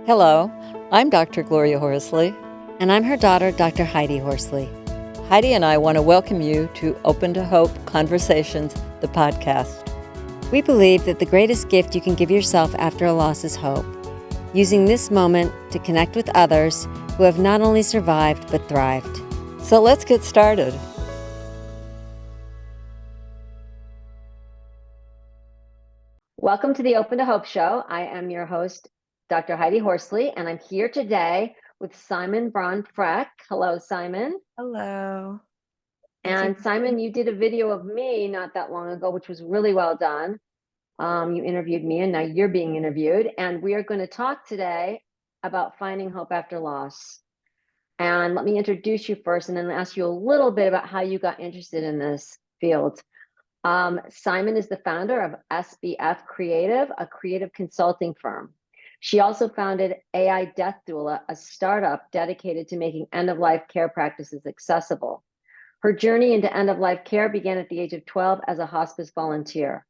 Hello, I'm Dr. Gloria Horsley. And I'm her daughter, Dr. Heidi Horsley. Heidi and I want to welcome you to Open to Hope Conversations, the podcast. We believe that the greatest gift you can give yourself after a loss is hope, using this moment to connect with others who have not only survived but thrived. So let's get started. Welcome to the Open to Hope show. I am your host, Dr. Heidi Horsley, and I'm here today with Symon Braun Freck. Hello, Symon. Hello. And Symon, you did a video of me not that long ago, which was really well done. You interviewed me, and now you're being interviewed. And we are going to talk today about finding hope after loss. And let me introduce you first, and then ask you a little bit about how you got interested in this field. Symon is the founder of SBF Creative, a creative consulting firm. She also founded AI Death Doula, a startup dedicated to making end-of-life care practices accessible. Her journey into end-of-life care began at the age of 12 as a hospice volunteer.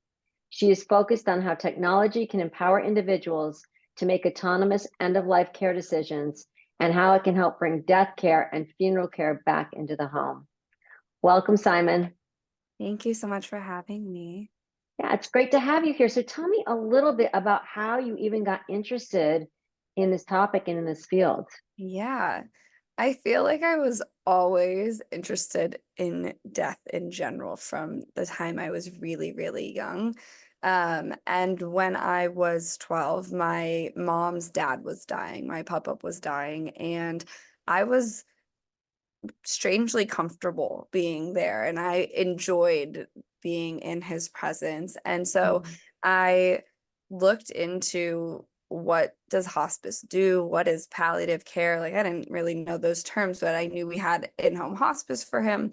She is focused on how technology can empower individuals to make autonomous end-of-life care decisions and how it can help bring death care and funeral care back into the home. Welcome, Symon. Thank you so much for having me. Yeah, it's great to have you here. So tell me a little bit about how you even got interested in this topic and in this field. Yeah, I feel like I was always interested in death in general from the time I was really, really young. And when I was 12, my mom's dad was dying, my papa was dying, and I was strangely comfortable being there, and I enjoyed being in his presence. And so I looked into what does hospice do? What is palliative care? Like, I didn't really know those terms, but I knew we had in-home hospice for him.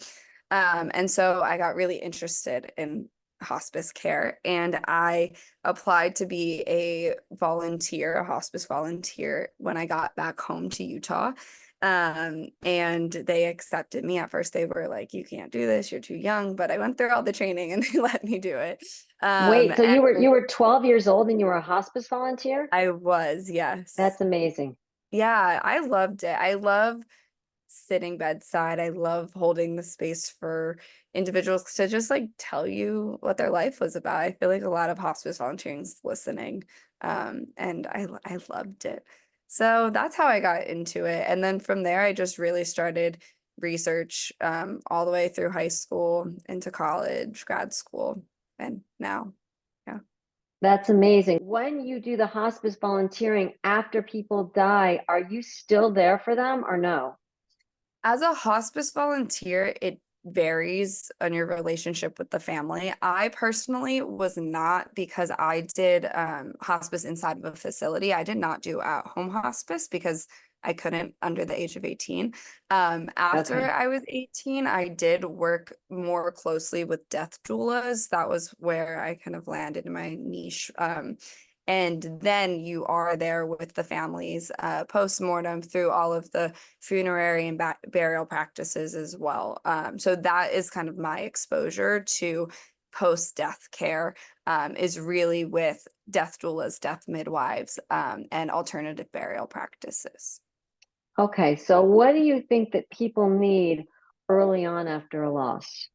And so I got really interested in hospice care, and I applied to be a volunteer, a hospice volunteer, when I got back home to Utah. And they accepted me. At first they were like, you can't do this, you're too young, but I went through all the training and they let me do it. Wait, so you were 12 years old and you were a hospice volunteer? I was, yes. That's amazing. Yeah, I loved it. I love sitting bedside. I love holding the space for individuals to just like tell you what their life was about. I feel like a lot of hospice volunteering is listening. And I loved it. So that's how I got into it. And then from there, I just really started research all the way through high school, into college, grad school, and now. Yeah. That's amazing. When you do the hospice volunteering after people die, are you still there for them or no? As a hospice volunteer, it varies on your relationship with the family. I personally was not, because I did hospice inside of a facility. I did not do at-home hospice because I couldn't under the age of 18. After Okay. I was 18, I did work more closely with death doulas. That was where I kind of landed in my niche. And then you are there with the families post-mortem through all of the funerary and burial practices as well. So that is kind of my exposure to post-death care, is really with death doulas, death midwives, and alternative burial practices. Okay, so what do you think that people need early on after a loss?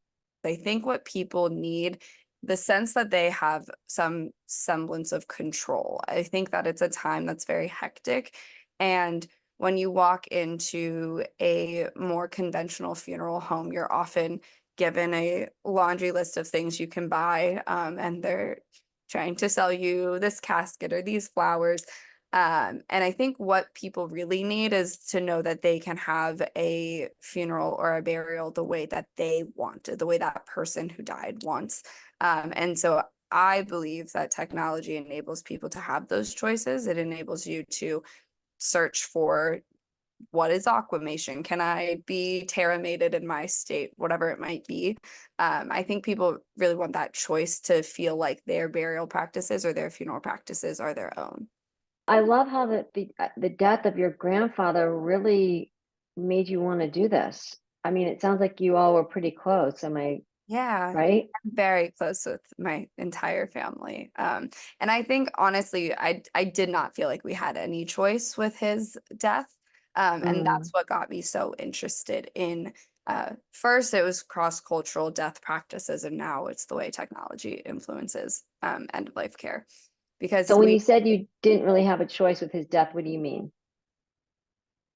I think what people need, the sense that they have some semblance of control. I think that it's a time that's very hectic. And when you walk into a more conventional funeral home, you're often given a laundry list of things you can buy, and they're trying to sell you this casket or these flowers. And I think what people really need is to know that they can have a funeral or a burial the way that they want it, the way that person who died wants. And so I believe that technology enables people to have those choices. It enables you to search for, what is aquamation? Can I be terramated in my state? Whatever it might be. I think people really want that choice to feel like their burial practices or their funeral practices are their own. I love how the death of your grandfather really made you want to do this. I mean, it sounds like you all were pretty close. Am I Yeah, right? I'm very close with my entire family. And I think honestly, I did not feel like we had any choice with his death. And Mm. that's what got me so interested in first it was cross-cultural death practices, and now it's the way technology influences end of life care. Because So when you said you didn't really have a choice with his death, what do you mean?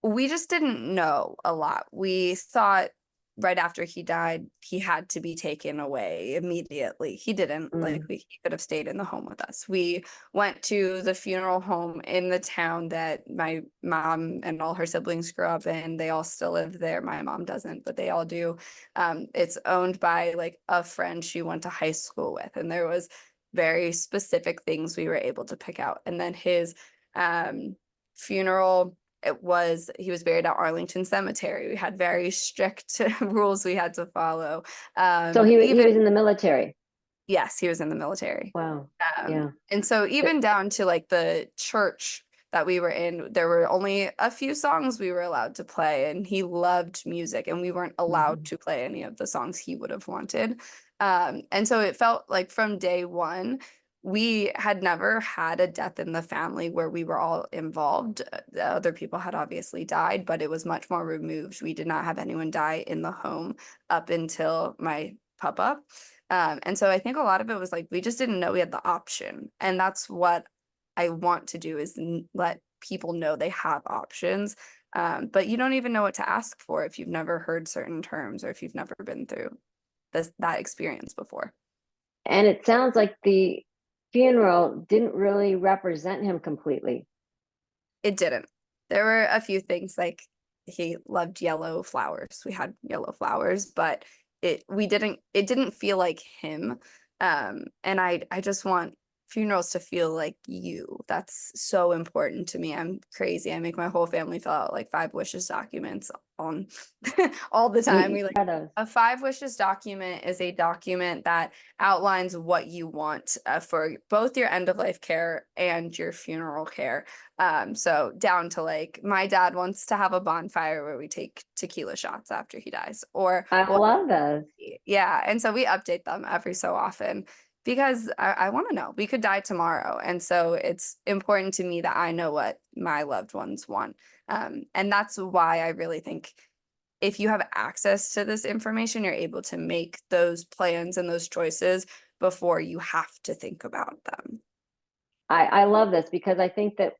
we just didn't know a lot. We thought right after he died, he had to be taken away immediately. He didn't. Like Mm. he could have stayed in the home with us. We went to the funeral home in the town that my mom and all her siblings grew up in. They all still live there. My mom doesn't, but they all do. It's owned by like a friend she went to high school with, and there was very specific things we were able to pick out. And then his funeral, he was buried at Arlington Cemetery. We had very strict rules we had to follow. So he Even was in the military. yes, he was in the military. Wow. Yeah. And so But even down to like the church that we were in, there were only a few songs we were allowed to play, and he loved music, and we weren't allowed mhm. to play any of the songs he would have wanted. And so it felt like from day one, we had never had a death in the family where we were all involved. The other people had obviously died, but it was much more removed. We did not have anyone die in the home up until my papa. And so I think a lot of it was like we just didn't know we had the option. And that's what I want to do is let people know they have options. But you don't even know what to ask for if you've never heard certain terms or if you've never been through that experience before. And it sounds like the funeral didn't really represent him completely. It didn't. There were a few things like he loved yellow flowers. We had yellow flowers, but it didn't feel like him. And I just want funerals to feel like you. That's so important to me. I'm crazy. I make my whole family fill out like 5 wishes documents on all the time. We like Are those? a 5 wishes document is a document that outlines what you want for both your end of life care and your funeral care. So down to like my dad wants to have a bonfire where we take tequila shots after he dies, or I what? love those. Yeah, and so we update them every so often because I want to know. We could die tomorrow, and so it's important to me that I know what my loved ones want. And that's why I really think if you have access to this information, you're able to make those plans and those choices before you have to think about them. I love this because I think that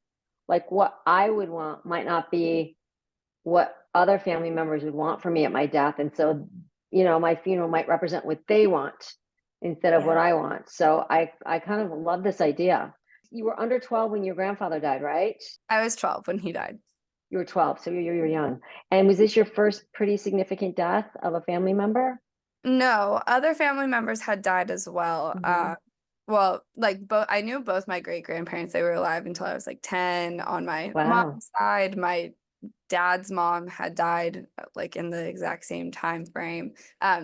like what I would want might not be what other family members would want for me at my death. And so, my funeral might represent what they want instead of what Yeah. I want. So I kind of love this idea. You were under 12 when your grandfather died, right? I was 12 when he died. You were 12, so you're young. And was this your first pretty significant death of a family member? No, other family members had died as well. Mhm. Well, like both, I knew both my great grandparents. They were alive until I was like 10 on my Wow. mom's side. My dad's mom had died like in the exact same time frame.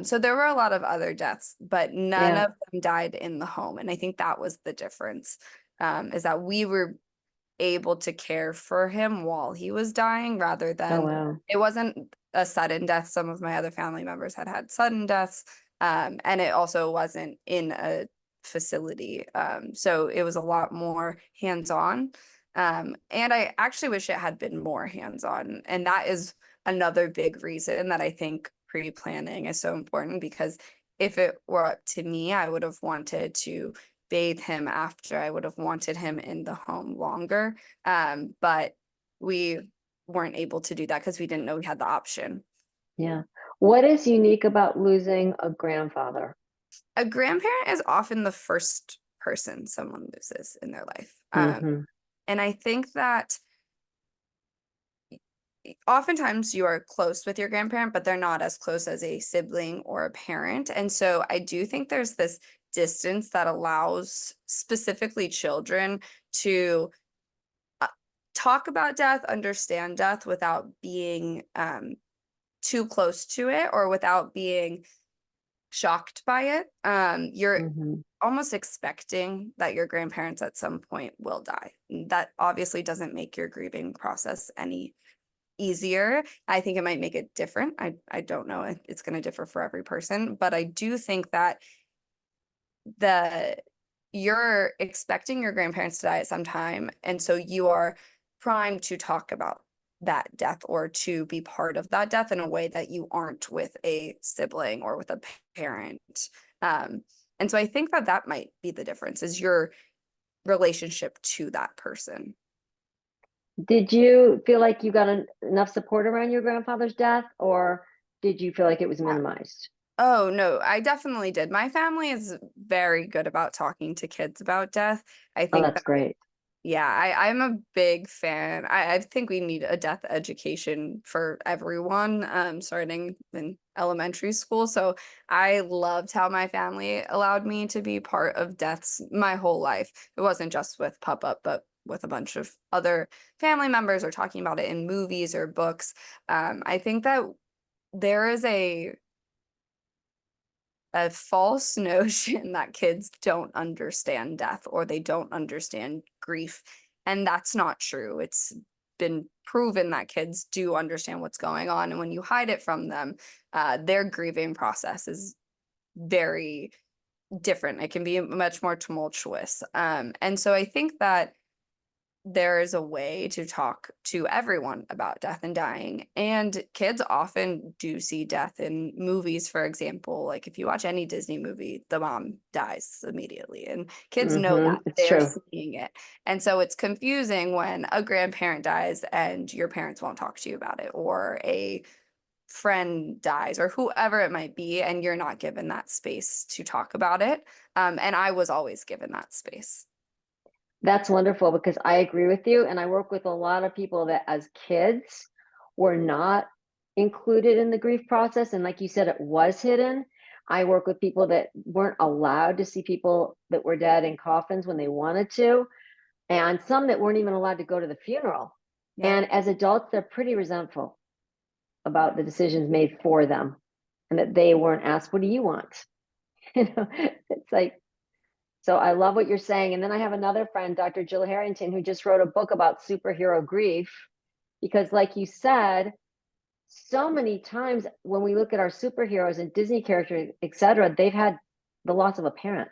So there were a lot of other deaths, but none Yeah. of them died in the home. And I think that was the difference, is that we were able to care for him while he was dying rather Oh, than wow. it wasn't a sudden death. Some of my other family members had sudden deaths, and it also wasn't in a facility. So it was a lot more hands-on. And I actually wish it had been more hands-on. And that is another big reason that I think pre-planning is so important, because if it were up to me, I would have wanted to bathe him after. I would have wanted him in the home longer. But we weren't able to do that because we didn't know we had the option. Yeah. What is unique about losing a grandfather? A grandparent is often the first person someone loses in their life. Hmm. And I think that oftentimes you are close with your grandparent, but they're not as close as a sibling or a parent. And so I do think there's this distance that allows specifically children to talk about death, understand death without being too close to it or without being shocked by it. You're Hmm. almost expecting that your grandparents at some point will die. That obviously doesn't make your grieving process any easier. I think it might make it different. I don't know if it's going to differ for every person, but I do think that you're expecting your grandparents to die at some time, and so you are primed to talk about that death or to be part of that death in a way that you aren't with a sibling or with a parent. And so I think that that might be the difference, is your relationship to that person. Did you feel like you got enough support around your grandfather's death, or did you feel like it was minimized? Oh, no, I definitely did. My family is very good about talking to kids about death. I Oh, think that's that, great. yeah, I'm a big fan. I think we need a death education for everyone, starting in elementary school. So I loved how my family allowed me to be part of deaths my whole life. It wasn't just with Pup Up, but with a bunch of other family members, or talking about it in movies or books. I think that there is a false notion that kids don't understand death or they don't understand grief. And that's not true. It's been proven that kids do understand what's going on. And when you hide it from them, their grieving process is very different. It can be much more tumultuous. And so I think that there is a way to talk to everyone about death and dying. And kids often do see death in movies, for example. Like if you watch any Disney movie, the mom dies immediately, and kids know that It's they're true. seeing it. And so it's confusing when a grandparent dies and your parents won't talk to you about it, or a friend dies, or whoever it might be, and you're not given that space to talk about it. And I was always given that space. That's wonderful, because I agree with you. And I work with a lot of people that as kids were not included in the grief process. And like you said, it was hidden. I work with people that weren't allowed to see people that were dead in coffins when they wanted to, and some that weren't even allowed to go to the funeral. Yep. And as adults, they're pretty resentful about the decisions made for them, and that they weren't asked, what do you want? It's like, so I love what you're saying. And then I have another friend, Dr. Jill Harrington, who just wrote a book about superhero grief, because like you said, so many times when we look at our superheroes and Disney characters, etc., they've had the loss of a parent.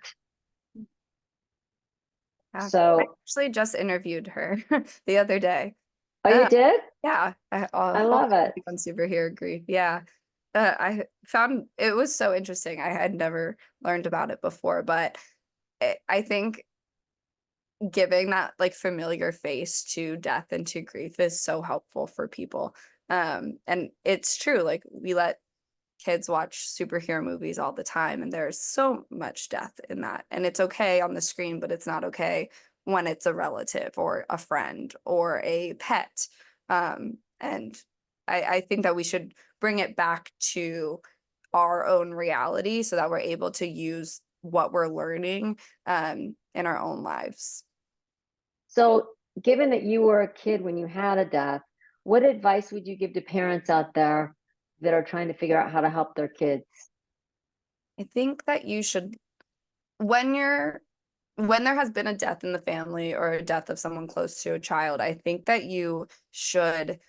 Yeah. I So, actually just interviewed her the other day. oh, you did? Yeah, I all love it. on superhero grief. Yeah. I found it was so interesting. I had never learned about it before, but I think giving that like familiar face to death and to grief is so helpful for people. And it's true, like we let kids watch superhero movies all the time, and there's so much death in that. And it's okay on the screen, but it's not okay when it's a relative or a friend or a pet. And I think that we should bring it back to our own reality so that we're able to use what we're learning in our own lives. So, given that you were a kid when you had a death, what advice would you give to parents out there that are trying to figure out how to help their kids? I think that you should, when when there has been a death in the family or a death of someone close to a child, I think that you should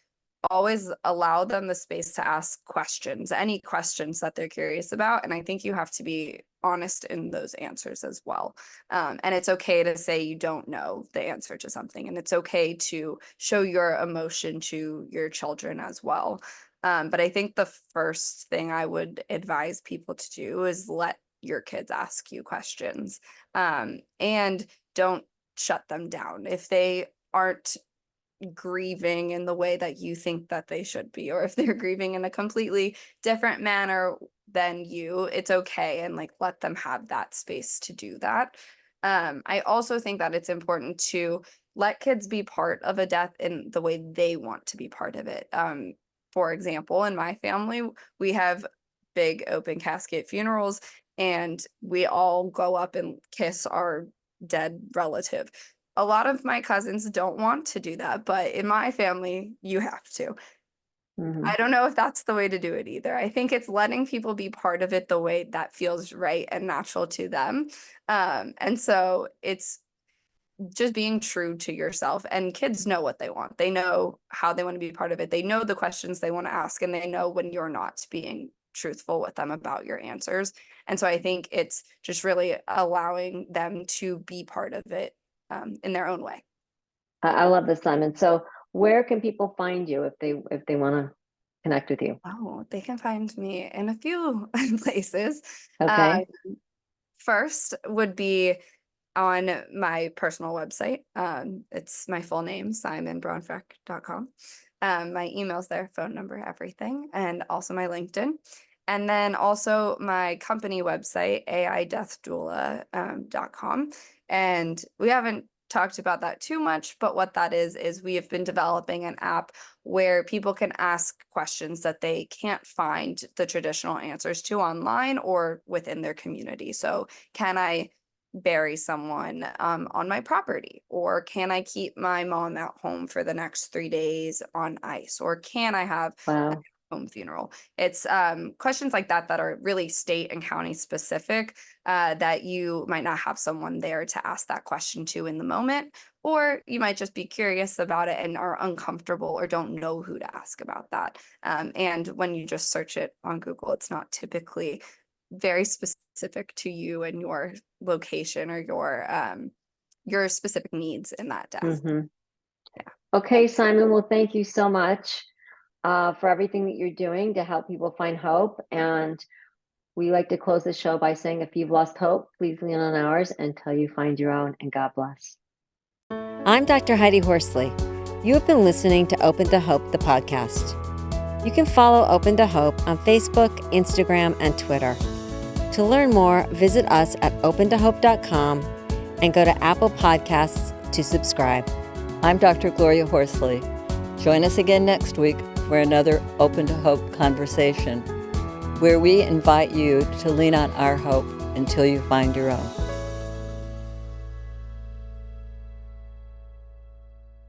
always allow them the space to ask questions, any questions that they're curious about. And I think you have to be honest in those answers as well. And it's okay to say you don't know the answer to something. And it's okay to show your emotion to your children as well. But I think the first thing I would advise people to do is let your kids ask you questions, and don't shut them down. If they aren't grieving in the way that you think that they should be, or if they're grieving in a completely different manner than you, it's okay, and like let them have that space to do that. I also think that it's important to let kids be part of a death in the way they want to be part of it. For example, in my family, we have big open casket funerals, and we all go up and kiss our dead relative. A lot of my cousins don't want to do that, but in my family, you have to. I Mhm. don't know if that's the way to do it either. I think it's letting people be part of it the way that feels right and natural to them. And so it's just being true to yourself. And kids know what they want. They know how they want to be part of it. They know the questions they want to ask, and they know when you're not being truthful with them about your answers. And so I think it's just really allowing them to be part of it in their own way. I love this, Symon. So where can people find you if they want to connect with you? Oh, they can find me in a few places. Okay. First would be on my personal website. It's my full name, symonbraunfreck.com. My email's there, phone number, everything, and also my LinkedIn. And then also my company website, AIDeathDoula.com. And we haven't talked about that too much, but what that is we have been developing an app where people can ask questions that they can't find the traditional answers to online or within their community. So can I bury someone on my property? Or can I keep my mom at home for the next 3 days on ice? Or can I have a Wow. home funeral? It's questions like that that are really state and county specific, that you might not have someone there to ask that question to in the moment, or you might just be curious about it and are uncomfortable or don't know who to ask about that. And when you just search it on Google, it's not typically very specific to you and your location or your specific needs in that death. Mm-hmm. Yeah. Okay, Symon. Well, thank you so much for everything that you're doing to help people find hope. And we like to close the show by saying, if you've lost hope, please lean on ours until you find your own. And God bless. I'm Dr. Heidi Horsley. You have been listening to Open to Hope, the podcast. You can follow Open to Hope on Facebook, Instagram, and Twitter. To learn more, visit us at opentohope.com and go to Apple Podcasts to subscribe. I'm Dr. Gloria Horsley. Join us again next week for another Open to Hope conversation, where we invite you to lean on our hope until you find your own.